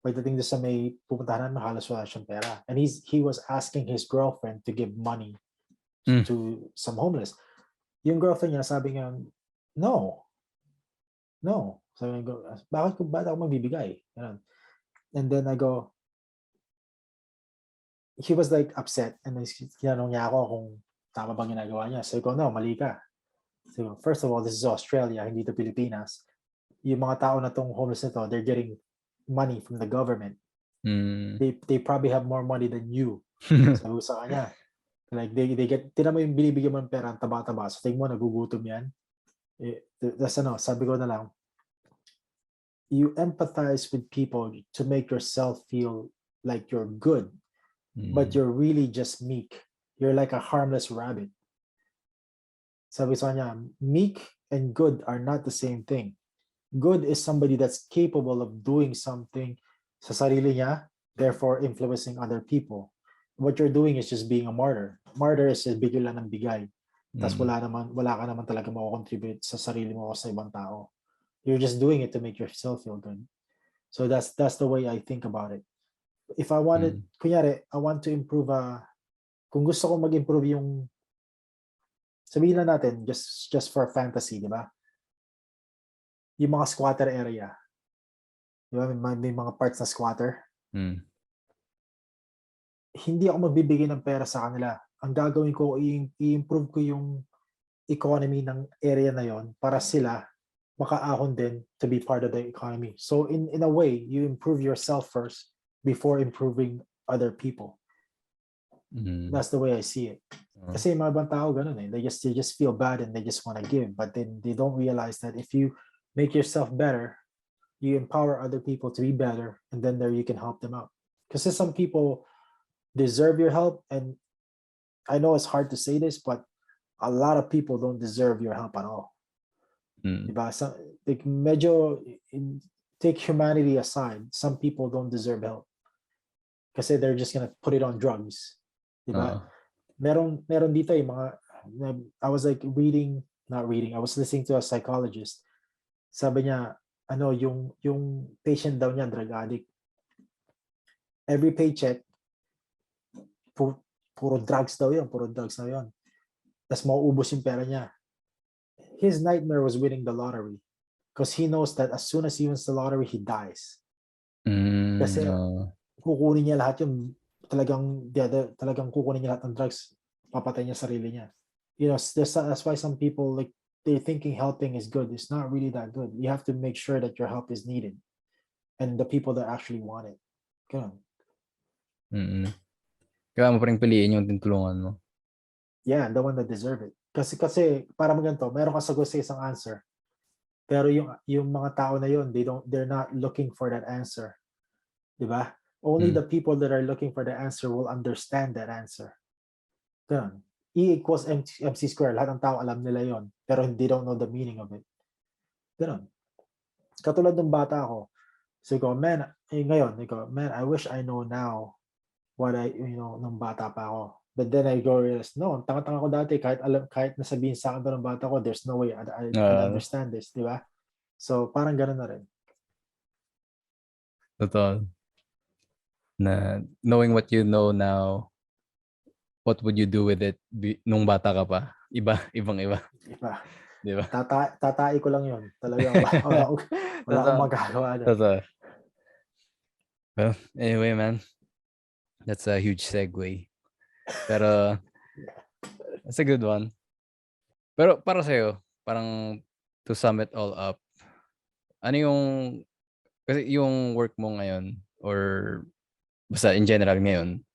Pagdating sa may pupuntahan namin, halos wala siyang pera. And he was asking his girlfriend to give money to some homeless. Yung girlfriend niya, sabi niya, no. Sabi niya, bakit ako magbibigay? And then I go, he was like upset, and then tinanong niya ako kung tama bang ginagawa niya. So ko, no, mali ka. So first of all, this is Australia, hindi to Pilipinas. Yung mga tao na tong homeless nito, they're getting money from the government. They probably have more money than you. Sabi ko sa kanya, like they get, tinan mo yung binibigyan mo ng pera, ang taba-taba. So tingin mo, nagugutom yan. Sabi ko na lang, you empathize with people to make yourself feel like you're good, but you're really just meek. You're like a harmless rabbit. Sabi sa kanya, meek and good are not the same thing. Good is somebody that's capable of doing something sa sarili niya, therefore influencing other people. What you're doing is just being a martyr. Martyr is just bigay lang ng bigay. Tapos wala ka naman talaga mako-contribute sa sarili mo o sa ibang tao. You're just doing it to make yourself feel good. So that's the way I think about it. If I wanted, kunyari, I want to improve, kung gusto ko mag-improve yung, sabihin na natin, just for fantasy, di ba? Yung mga squatter area. Di ba? May mga parts na squatter. Hindi ako magbibigay ng pera sa kanila. Ang gagawin ko, i-improve ko yung economy ng area na yon para sila makaahon din to be part of the economy. So in a way, you improve yourself first before improving other people. That's the way I see it. Kasi mga ibang tao ganun eh. They just feel bad and they just want to give, but then they don't realize that if you make yourself better, you empower other people to be better, and then there you can help them out. Because some people deserve your help, and I know it's hard to say this, but a lot of people don't deserve your help at all. Diba? So, like, take humanity aside, some people don't deserve help kasi they're just gonna put it on drugs. Diba? Meron dito yung mga, I was like I was listening to a psychologist. Sabi niya, yung patient daw niya, drug addict. Every paycheck, puro drugs daw yun. Tapos mauubos yung pera niya. His nightmare was winning the lottery because he knows that as soon as he wins the lottery, he dies. Kasi kukunin niya lahat yung talagang kukunin niya lahat ng drugs, papatay niya sarili niya. That's why some people, like, they're thinking helping is good. It's not really that good. You have to make sure that your help is needed and the people that actually want it. Ganun. Mm. Kaya mo pa rin piliin yung tinutulungan mo. Yeah, the one that deserve it. Kasi para ganito, meron ka sagot sa isang answer. Pero yung mga tao na yun, they're not looking for that answer. 'Di ba? Only the people that are looking for the answer will understand that answer. Ganun. E equals MC square. Lahat ng tao alam nila yon, pero they don't know the meaning of it. Ganun. Katulad ng bata ako. So man, ngayon, man, I wish I know now what nung bata pa ako. But then I go realize, no, ang tanga-tanga ko dati, kahit nasabihin sa akin ng bata ko, there's no way I'd understand this, di ba? So, parang gano'n na rin. Totoo. Na knowing what you know now, what would you do with it nung bata ka pa? Ibang-iba. Iba. Di ba? Tatai ko lang yun. Talagang wala akong magagawa doon. Totoo. Well, anyway, man. That's a huge segue. Pero, that's a good one. Pero para sa'yo, parang to sum it all up, ano kasi yung work mo ngayon, or basta in general ngayon,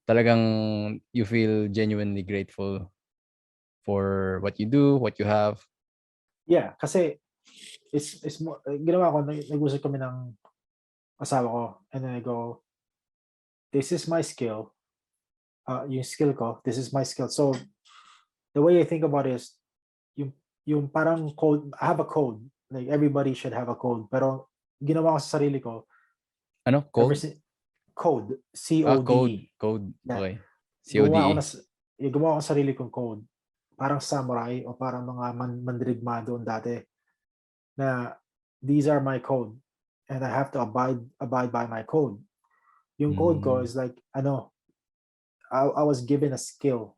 talagang you feel genuinely grateful for what you do, what you have? Yeah, kasi it's more, ginawa ko, nag-usap kami ng asawa ko, and then I go, this is my skill. Yung skill ko, this is my skill. So, the way I think about it is, yung parang code, I have a code. Like, everybody should have a code. Pero, ginawa ko sa sarili ko, Ano? Code? Code. C-O-D-E. Code. Yeah. Okay. CODE. Gumawa ko sa sarili kong code. Parang samurai o parang mga mandirigma doon dati. Na, these are my code. And I have to abide by my code. Yung code ko is like, I was given a skill.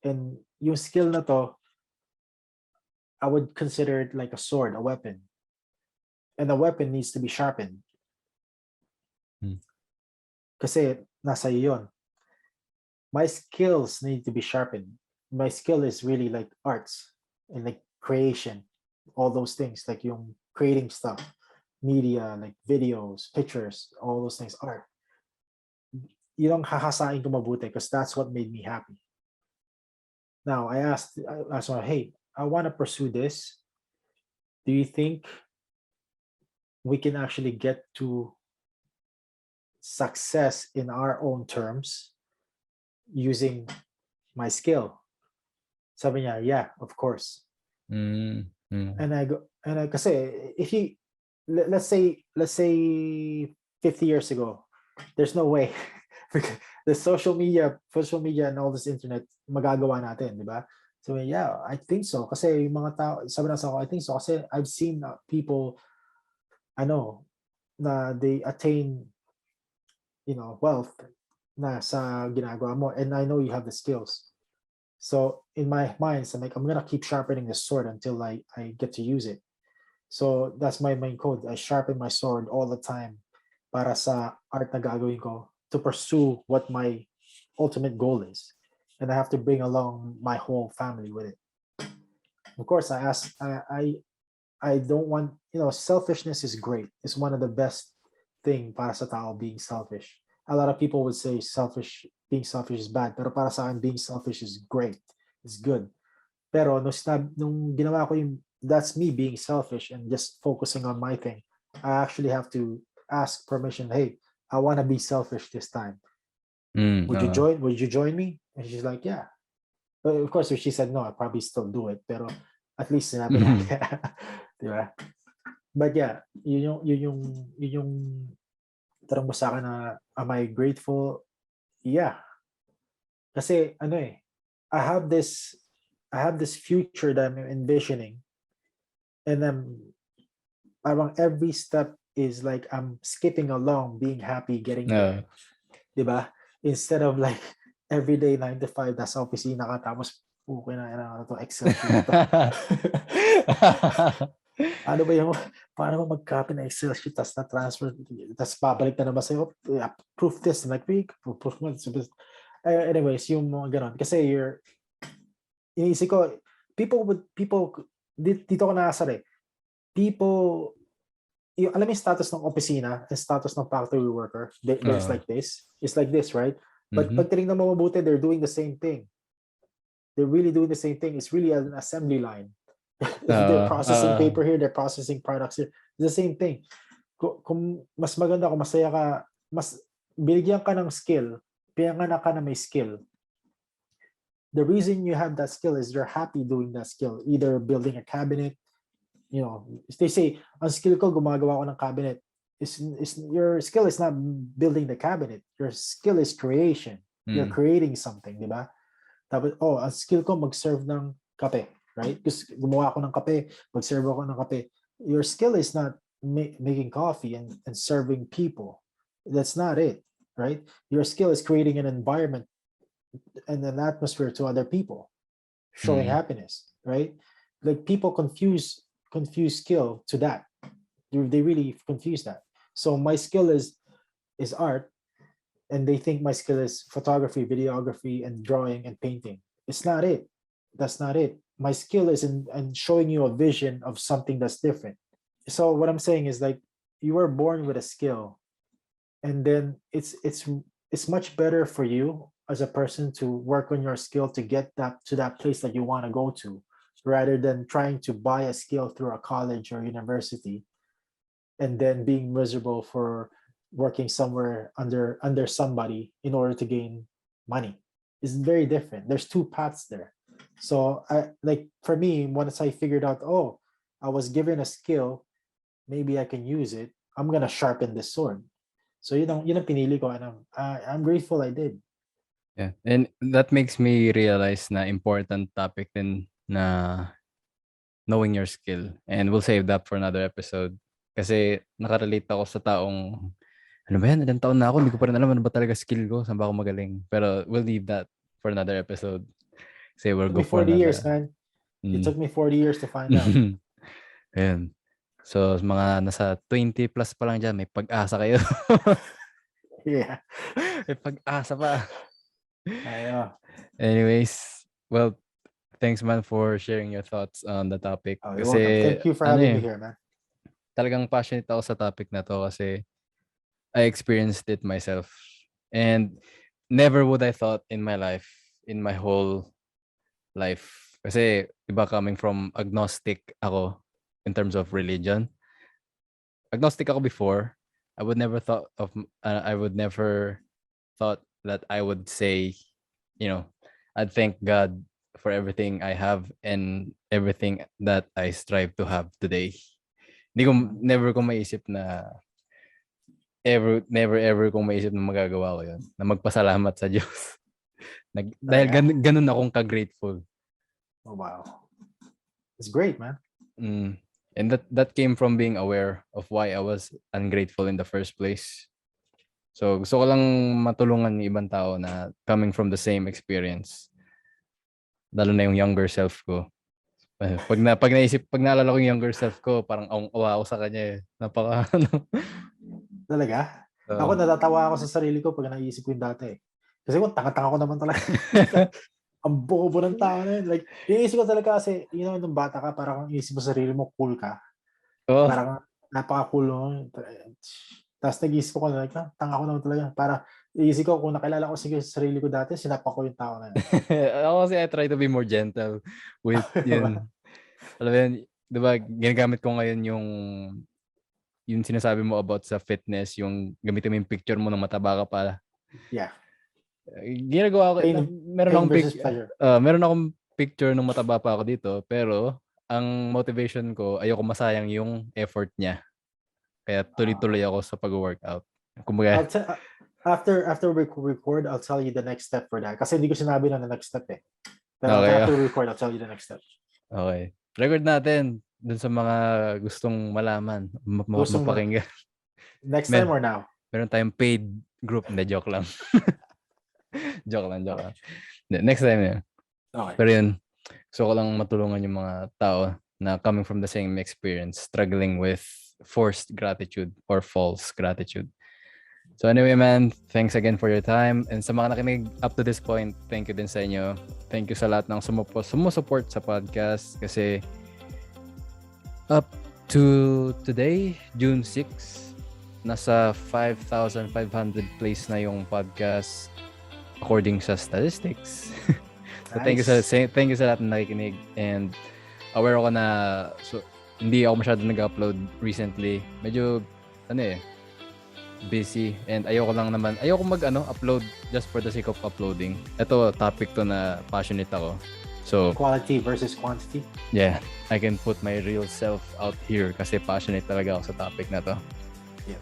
And yung skill na to, I would consider it like a sword, a weapon. And a weapon needs to be sharpened. Kasi nasa iyo yun. My skills need to be sharpened. My skill is really like arts and like creation, all those things, like yung creating stuff, media, like videos, pictures, all those things, art. Yun ang hahasain ko mabuti because that's what made me happy. Now, I asked her, hey, I want to pursue this. Do you think we can actually get to success in our own terms using my skill? Sabi niya, yeah, of course. And I go, kasi if you, let's say 50 years ago, there's no way. The social media and all this internet, magagawa natin, di ba? So yeah, I think so. Kasi yung mga tao, sabi na sa ako, I think so. Kasi I've seen people, na they attain, wealth na sa ginagawa mo. And I know you have the skills. So in my mind, I'm like, I'm going to keep sharpening the sword until I get to use it. So that's my main code. I sharpen my sword all the time para sa art na gagawin ko to pursue what my ultimate goal is. And I have to bring along my whole family with it. Of course, I don't want, selfishness is great. It's one of the best thing para sa tao, being selfish. A lot of people would say being selfish is bad. Pero para sa akin, being selfish is great. It's good. Pero nung ginawa ko that's me being selfish and just focusing on my thing, I actually have to ask permission. Hey, I want to be selfish this time. Would you join me? And she's like, yeah. But of course, if she said no, I'd probably still do it. Pero at least sinabi natin. Diba? But yeah, yun yung tarong mo sa akin na, am I grateful? Yeah. Kasi I have this future that I'm envisioning, and parang every step is like I'm skipping along, being happy, getting there. Diba? Instead of like everyday 9 to 5, nasa opisina ka, tapos okay na ito, Excel sheet ito. Paano ba mag-copy na Excel sheet, tapos na-transfer, tapos babalik na naman sa'yo, proof this, like, proof mo. Anyways, yung mga ganon. Kasi iniisip ko, people, dito ko nakasar people alam mo yung status ng opisina and status ng factory worker, there's like this. It's like this, right? But pag tinignan mo mabuti, they're doing the same thing. They're really doing the same thing. It's really an assembly line. They're processing paper here, they're processing products here. It's the same thing. Kung mas maganda, kung masaya ka, mas binigyan ka ng skill, pinanganak ka na may skill. The reason you have that skill is you're happy doing that skill. Either building a cabinet, they say, ang skill ko, gumagawa ko ng cabinet. Your skill is not building the cabinet. Your skill is creation. You're creating something, di ba? Tapos, ang skill ko mag-serve ng kape, right? Kasi gumawa ako ng kape, mag-serve ako ng kape. Your skill is not making coffee and serving people. That's not it, right? Your skill is creating an environment and an atmosphere to other people, showing happiness, right? Like people confuse skill to that. They really confuse that. So my skill is art, and they think my skill is photography, videography, and drawing and painting. It's not it. That's not it. My skill is in showing you a vision of something that's different. So what I'm saying is, like, you were born with a skill, and then it's much better for you as a person to work on your skill to get to that place that you want to go to, rather than trying to buy a skill through a college or university and then being miserable for working somewhere under somebody in order to gain money. It's very different. There's two paths there. So for me, once I figured out, I was given a skill, maybe I can use it, I'm gonna sharpen this sword. So yun ang pinili ko, and I'm grateful I did. Yeah. And that makes me realize na important topic din na knowing your skill. And we'll save that for another episode. Kasi nakarelate ako sa taong, ano ba yan? Ilang taon na ako, hindi ko pa rin alam ano ba talaga skill ko, saan ba ako magaling. Pero we'll leave that for another episode. Say we'll go for 40 another. years, man. It took me 40 years to find out. Ayan. So, mga nasa 20 plus pa lang dyan, may pag-asa kayo. Yeah. May pag-asa pa. Anyways, well, thanks man for sharing your thoughts on the topic. you're welcome. Thank you for having me here, man. Talagang passionate ako sa topic na to kasi I experienced it myself. And never would I thought in my life, in my whole life. Kasi iba, coming from agnostic ako in terms of religion. Agnostic ako before. I would never thought that I would say, I'd thank God for everything I have and everything that I strive to have today. Never ko maisip na never ever kong maisip na magagawa ko yun, na magpasalamat sa Diyos. Dahil ganun akong ka-grateful. Oh, wow. It's great, man. And that came from being aware of why I was ungrateful in the first place. So gusto ko lang matulungan ng ibang tao na coming from the same experience. Lalo na yung younger self ko. Pag naalala ko yung younger self ko, parang awang-awa ako sa kanya eh. Napaka Talaga? Ako natatawa ako sa sarili ko pag naisip ko yung dati eh. Kasi kung tanga-tanga ko naman talaga. Ang bobo ng tao na yun. Like, iisip ko talaga kasi, nung bata ka, parang kung iisip mo sa sarili mo, cool ka. Parang napaka-cool mo. Tapos nag-iisip ko like, tanga ko naman talaga. Para iisip ko, kung nakilala ko sa sarili ko dati, sinapak ko yung tao na yun. Ako kasi I try to be more gentle with yun. Alam mo yun, di ba, ginagamit ko ngayon yung sinasabi mo about sa fitness, yung gamitin mo yung picture mo ng mataba ka pa. Yeah. Ginagawa ko, meron akong picture ng mataba pa ako dito, pero ang motivation ko, ayoko masayang yung effort niya. Kaya tuloy-tuloy ako sa pag-workout. Kumbaga, after we record, I'll tell you the next step for that. Kasi hindi ko sinabi na the next step eh. Pero after we record, I'll tell you the next step. Okay. Record natin dun sa mga gustong malaman, mapakinggan. Next time or now? Meron tayong paid group. Hindi, joke lang. Joke lang. Next time yun. Okay. Pero yun, gusto ko lang matulungan yung mga tao na coming from the same experience, struggling with forced gratitude or false gratitude. So anyway, man, thanks again for your time. And sa mga nakinig up to this point, thank you din sa inyo. Thank you sa lahat ng sumusupport sa podcast kasi To today, June 6, nasa 5,500 plays na yung podcast according sa statistics. So thank you sa lahat na nakikinig, and aware ako na hindi ako masyado nag-upload recently. Medyo busy, and ayoko mag-upload just for the sake of uploading. Ito topic to na passionate ako. So Quality versus quantity. yeah, I can put my real self out here kasi passionate talaga ako sa topic na to. Yeah.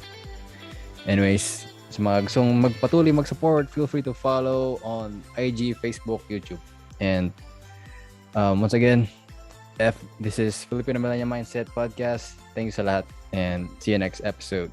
Anyways, sa mga gustong magpatuloy mag-support, feel free to follow on IG, Facebook, YouTube. And once again, this is Filipino Millennial Mindset Podcast. Thank you sa lahat, and see you next episode.